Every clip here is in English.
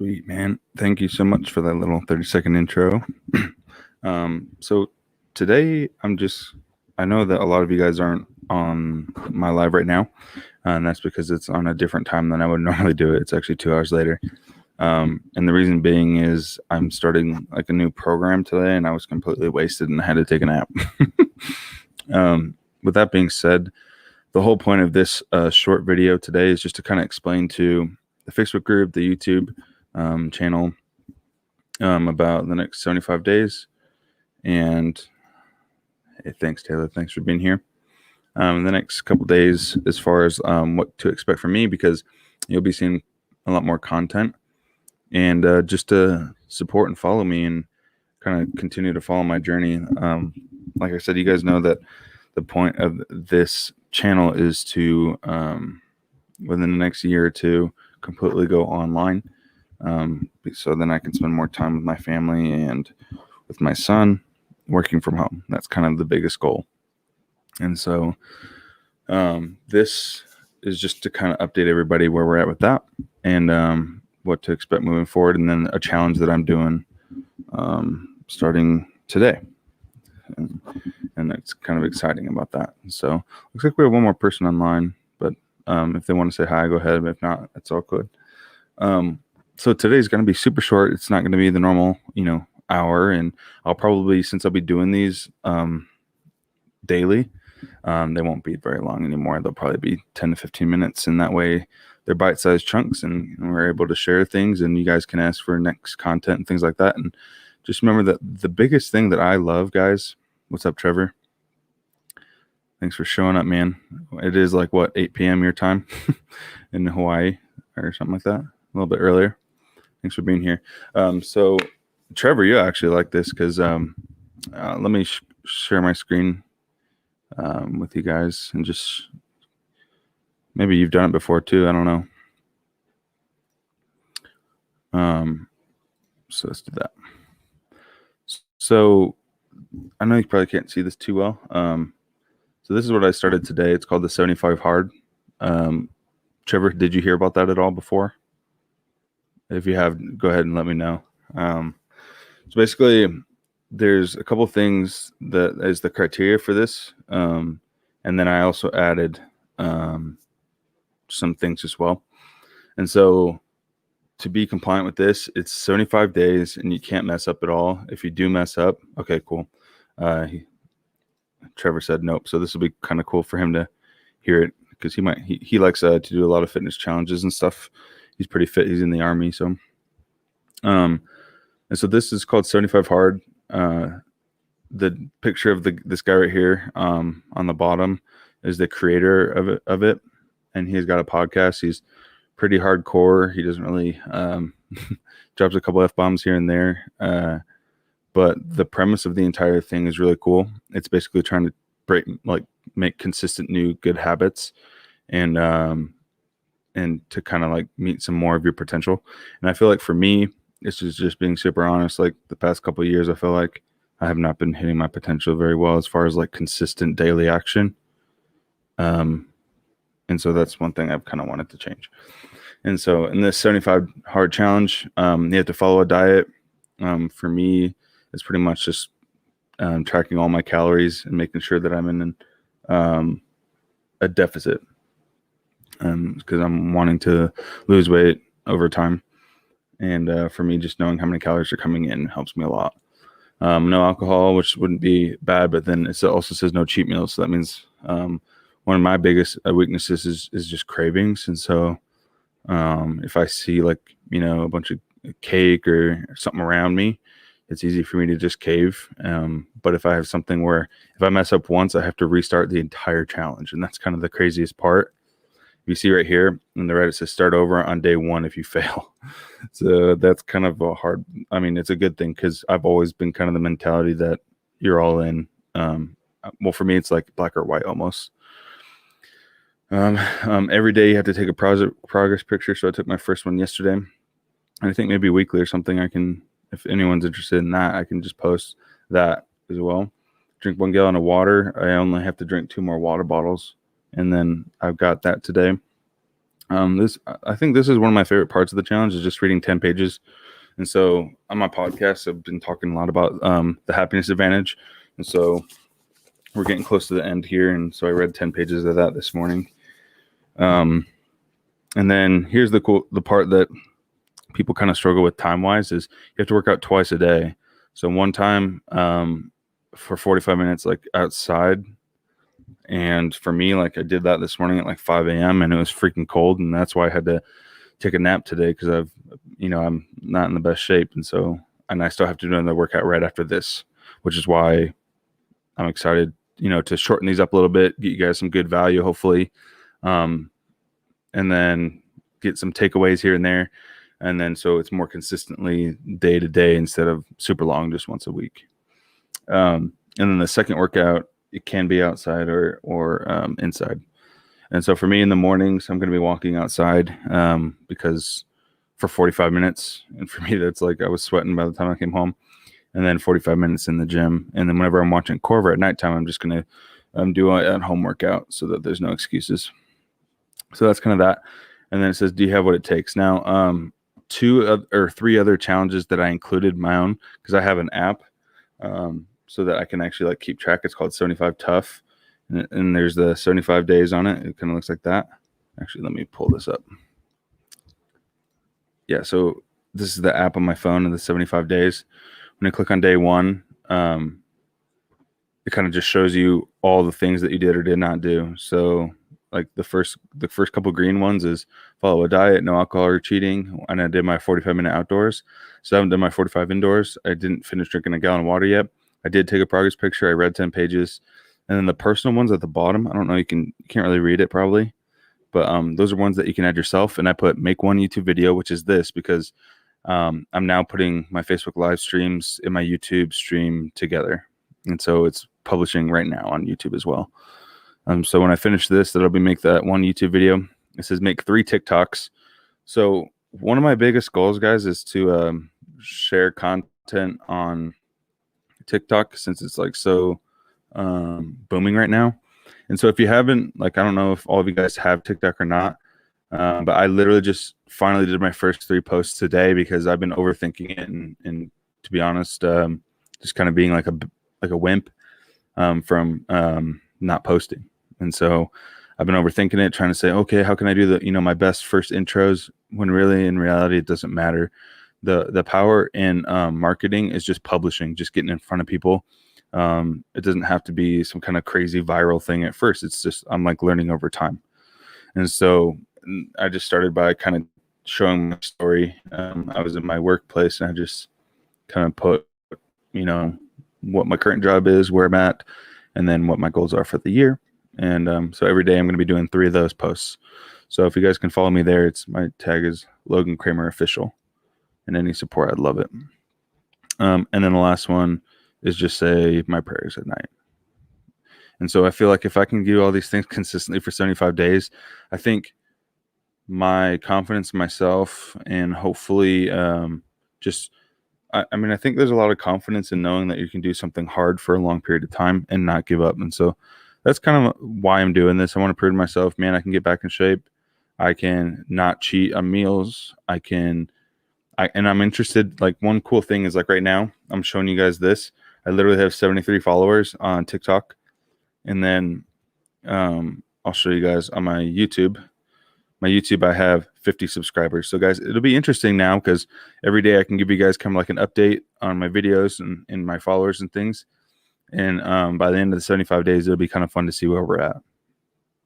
Sweet, man. Thank you so much for that little 30-second intro. So today I know that a lot of you guys aren't on my live right now, and that's because it's on a different time than I would normally do it. It's actually 2 hours later. And the reason being is I'm starting like a new program today, and I was completely wasted and I had to take a nap. With that being said, the whole point of this short video today is just to kind of explain to the Facebook group, the YouTube channel about the next 75 days. And hey, thanks, Taylor. Thanks for being here. The next couple days, as far as what to expect from me, because you'll be seeing a lot more content, and just to support and follow me and kind of continue to follow my journey. Like I said, you guys know that the point of this channel is to, within the next year or two, completely go online. So then I can spend more time with my family and with my son working from home. That's kind of the biggest goal. And so this is just to kind of update everybody where we're at with that, and what to expect moving forward, and then a challenge that I'm doing starting today. And that's kind of exciting about that. So looks like we have one more person online, but if they want to say hi, go ahead. But if not, it's all good. So today's going to be super short. It's not going to be the normal, hour. And I'll probably, since I'll be doing these daily, they won't be very long anymore. They'll probably be 10 to 15 minutes. And that way they're bite-sized chunks, and we're able to share things, and you guys can ask for next content and things like that. And just remember that the biggest thing that I love, guys. What's up, Trevor? Thanks for showing up, man. It is like, 8 p.m. your time in Hawaii or something like that, a little bit earlier. Thanks for being here. So, Trevor, you actually like this because let me share my screen with you guys, and just maybe you've done it before too. I don't know. So let's do that. So I know you probably can't see this too well. So this is what I started today. It's called the 75 Hard. Trevor, did you hear about that at all before? If you have, go ahead and let me know. So basically, there's a couple things that is the criteria for this. And then I also added some things as well. And so to be compliant with this, it's 75 days and you can't mess up at all. If you do mess up, okay, cool. Trevor said nope. So this will be kind of cool for him to hear it, because he likes to do a lot of fitness challenges and stuff. He's pretty fit. He's in the Army. So, and so this is called 75 Hard. The picture of this guy right here on the bottom is the creator of it. And he's got a podcast. He's pretty hardcore. He doesn't really drops a couple F-bombs here and there. But the premise of the entire thing is really cool. It's basically trying to make consistent new good habits, and to kind of meet some more of your potential. And I feel like for me, this is just being super honest. Like the past couple of years, I feel like I have not been hitting my potential very well as far as consistent daily action. And so that's one thing I've kind of wanted to change. And so in this 75 Hard challenge, you have to follow a diet. For me, it's pretty much just tracking all my calories and making sure that I'm in a deficit, because I'm wanting to lose weight over time. And for me, just knowing how many calories are coming in helps me a lot. No alcohol, which wouldn't be bad, but then it also says no cheat meals. So that means one of my biggest weaknesses is just cravings. And so if I see a bunch of cake or something around me, it's easy for me to just cave. But if I have something where if I mess up once, I have to restart the entire challenge. And that's kind of the craziest part. You see right here in the red, it says start over on day 1 if you fail. So that's kind of it's a good thing, because I've always been kind of the mentality that you're all in. Well, for me, it's like black or white almost. Every day you have to take a progress picture. So I took my first one yesterday. And I think maybe weekly or something, if anyone's interested in that, I can just post that as well. Drink 1 gallon of water. I only have to drink 2 more water bottles. And then I've got that today. I think this is one of my favorite parts of the challenge is just reading 10 pages. And so on my podcast, I've been talking a lot about the happiness advantage. And so we're getting close to the end here. And so I read 10 pages of that this morning. And then here's the part that people kind of struggle with time-wise is you have to work out twice a day. So one time for 45 minutes, like outside. And for me, like I did that this morning at like 5 a.m. and it was freaking cold. And that's why I had to take a nap today because I'm not in the best shape. And I still have to do another workout right after this, which is why I'm excited, to shorten these up a little bit, get you guys some good value, hopefully. And then get some takeaways here and there. And then so it's more consistently day to day instead of super long, just once a week. And then the second workout, it can be outside or inside. And so for me in the mornings, I'm going to be walking outside because for 45 minutes. And for me, that's like I was sweating by the time I came home. And then 45 minutes in the gym. And then whenever I'm watching Corver at nighttime, I'm just going to do an at-home workout so that there's no excuses. So that's kind of that. And then it says, do you have what it takes? Now, 2 or 3 other challenges that I included my own because I have an app so that I can actually like keep track. It's called 75 Tough. And there's the 75 days on it. It kind of looks like that. Actually, let me pull this up. Yeah, so this is the app on my phone of the 75 days. When you click on day 1, it kind of just shows you all the things that you did or did not do. So like the first couple green ones is follow a diet, no alcohol or cheating. And I did my 45-minute outdoors. So I haven't done my 45 indoors. I didn't finish drinking a gallon of water yet. I did take a progress picture. I read 10 pages. And then the personal ones at the bottom, I don't know, you can't really read it probably. But those are ones that you can add yourself. And I put make one YouTube video, which is this, because I'm now putting my Facebook live streams in my YouTube stream together. And so it's publishing right now on YouTube as well. So when I finish this, that'll be make that one YouTube video. It says make 3 TikToks. So one of my biggest goals, guys, is to share content on TikTok since it's like so booming right now. And so if you haven't, like, I don't know if all of you guys have TikTok or not, but I literally just finally did my first 3 posts today because I've been overthinking it and to be honest, just kind of being like a wimp from not posting. And so I've been overthinking it, trying to say, okay, how can I do my best first intros when really in reality it doesn't matter. The power in marketing is just publishing, just getting in front of people. It doesn't have to be some kind of crazy viral thing at first. It's just I'm like learning over time. And so I just started by kind of showing my story. I was in my workplace and I just kind of put, what my current job is, where I'm at, and then what my goals are for the year. And so every day I'm going to be doing 3 of those posts. So if you guys can follow me there, my tag is Logan Kramer Official. And any support, I'd love it. And then the last one is just say my prayers at night. And so I feel like if I can do all these things consistently for 75 days, I think my confidence in myself and hopefully I think there's a lot of confidence in knowing that you can do something hard for a long period of time and not give up. And so that's kind of why I'm doing this. I want to prove to myself, man, I can get back in shape. I can not cheat on meals. And I'm interested. Like one cool thing is like right now, I'm showing you guys this. I literally have 73 followers on TikTok. And then I'll show you guys on my YouTube. My YouTube, I have 50 subscribers. So guys, it'll be interesting now because every day I can give you guys kind of like an update on my videos and my followers and things. And by the end of the 75 days, it'll be kind of fun to see where we're at.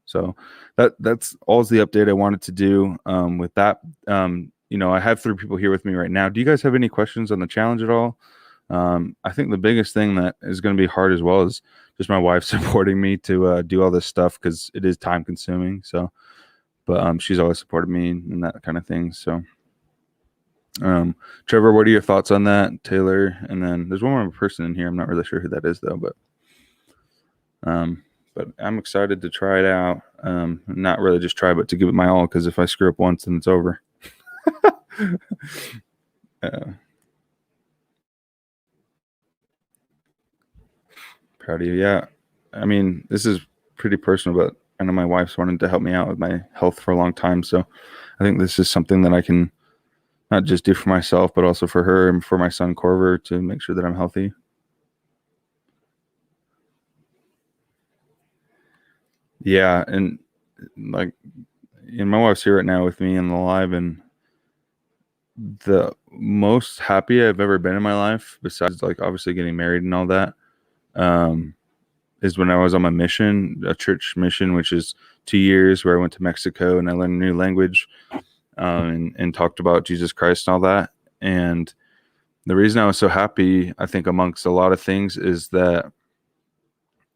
So that's all the update I wanted to do with that. I have 3 people here with me right now. Do you guys have any questions on the challenge at all? I think the biggest thing that is going to be hard as well is just my wife supporting me to do all this stuff because it is time consuming. So, but she's always supported me and that kind of thing. So, Trevor, what are your thoughts on that? Taylor, and then there's one more person in here. I'm not really sure who that is though, but I'm excited to try it out. Not really just try, but to give it my all because if I screw up once, then it's over. Proud of you. Yeah. I mean, this is pretty personal, but I know my wife's wanted to help me out with my health for a long time. So I think this is something that I can not just do for myself, but also for her and for my son Corver to make sure that I'm healthy. Yeah. And like, and my wife's here right now with me in the live, and the most happy I've ever been in my life, besides like obviously getting married and all that, is when I was on my mission, a church mission, which is 2 years, where I went to Mexico and I learned a new language, and talked about Jesus Christ and all that. And the reason I was so happy, I think, amongst a lot of things, is that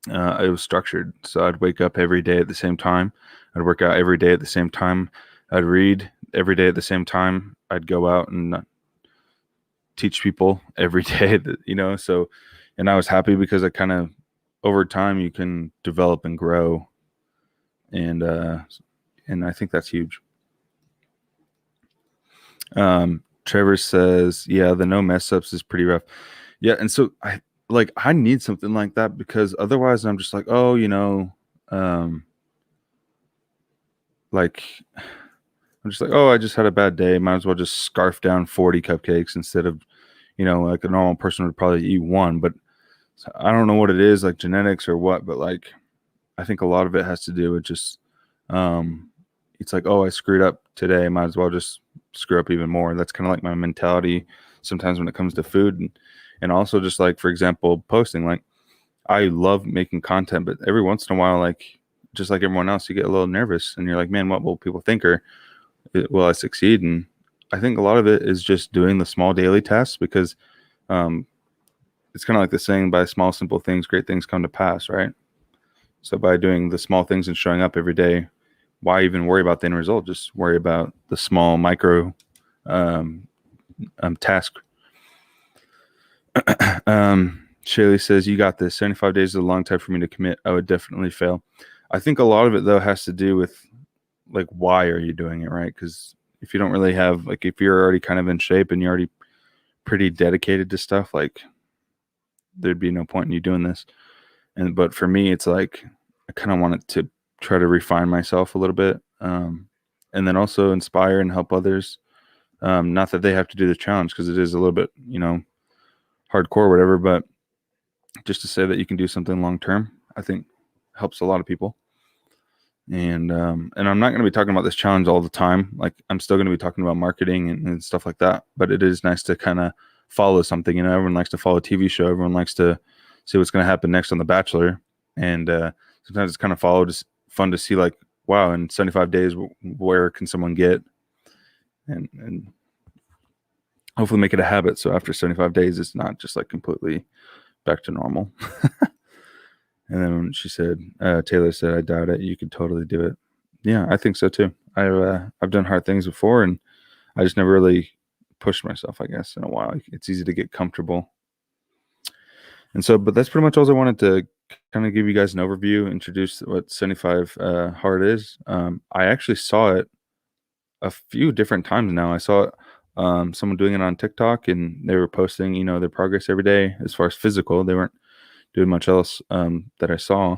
it was structured. So I'd wake up every day at the same time. I'd work out every day at the same time. I'd read every day at the same time. I'd go out and teach people every day that, so, and I was happy because I kind of, over time, you can develop and grow. And I think that's huge. Trevor says, yeah, the no mess ups is pretty rough. Yeah. And so I need something like that, because otherwise I'm just like, oh, like I'm just like, oh, I just had a bad day. Might as well just scarf down 40 cupcakes instead of, like a normal person would probably eat one. But I don't know what it is, like genetics or what, but like, I think a lot of it has to do with just, it's like, oh, I screwed up today. Might as well just screw up even more. That's kind of like my mentality sometimes when it comes to food. And also just like, for example, posting, like I love making content, but every once in a while, like just like everyone else, you get a little nervous and you're like, man, what will people think? Or will I succeed? And I think a lot of it is just doing the small daily tasks, because it's kind of like the saying, by small, simple things, great things come to pass, right? So by doing the small things and showing up every day, why even worry about the end result? Just worry about the small micro task. Shaylee says, you got this. 75 days is a long time for me to commit. I would definitely fail. I think a lot of it, though, has to do with like, why are you doing it, right? Because if you don't really have, like, if you're already kind of in shape and you're already pretty dedicated to stuff, like there'd be no point in you doing this. But for me, it's like, I kind of wanted to try to refine myself a little bit, and then also inspire and help others. Not that they have to do the challenge, because it is a little bit, hardcore, whatever, but just to say that you can do something long term, I think helps a lot of people. And I'm not going to be talking about this challenge all the time. Like, I'm still going to be talking about marketing and stuff like that. But it is nice to kind of follow something. Everyone likes to follow a TV show. Everyone likes to see what's going to happen next on The Bachelor. And sometimes it's kind of fun to see, like, wow, in 75 days, where can someone get? And hopefully make it a habit. So after 75 days, it's not just like completely back to normal. And then when she said, Taylor said, I doubt it. You could totally do it. Yeah, I think so too. I've done hard things before, and I just never really pushed myself, I guess, in a while. It's easy to get comfortable. And so, but that's pretty much all I wanted to kind of give you guys an overview, introduce what 75 hard is. I actually saw it a few different times now. I saw someone doing it on TikTok, and they were posting, their progress every day as far as physical. They weren't doing much else that I saw.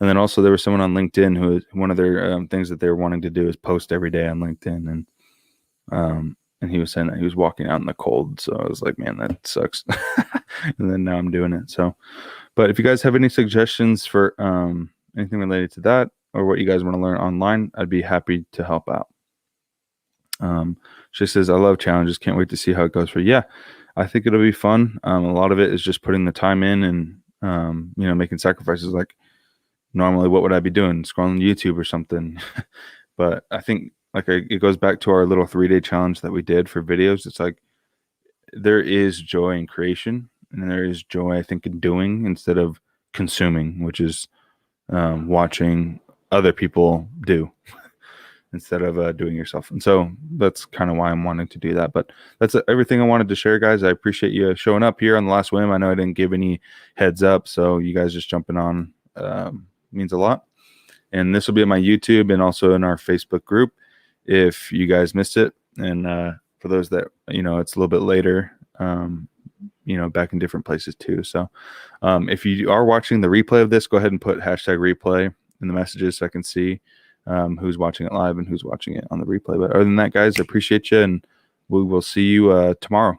And then also there was someone on LinkedIn who, one of their things that they were wanting to do is post every day on LinkedIn. And he was saying that he was walking out in the cold. So I was like, man, that sucks. And then now I'm doing it. So, but if you guys have any suggestions for anything related to that, or what you guys want to learn online, I'd be happy to help out. She says, I love challenges. Can't wait to see how it goes for you. Yeah, I think it'll be fun. A lot of it is just putting the time in and, making sacrifices. Like, normally, what would I be doing? Scrolling YouTube or something. But I think it goes back to our little 3-day challenge that we did for videos. It's like, there is joy in creation, and there is joy, I think, in doing instead of consuming, which is watching other people do instead of doing yourself. And so that's kind of why I'm wanting to do that. But that's everything I wanted to share, guys. I appreciate you showing up here on the last whim. I know I didn't give any heads up, so you guys just jumping on means a lot. And this will be on my YouTube and also in our Facebook group if you guys missed it. And for those that, it's a little bit later, back in different places too. So if you are watching the replay of this, go ahead and put #replay in the messages so I can see who's watching it live and who's watching it on the replay. But other than that, guys, I appreciate you, and we will see you tomorrow.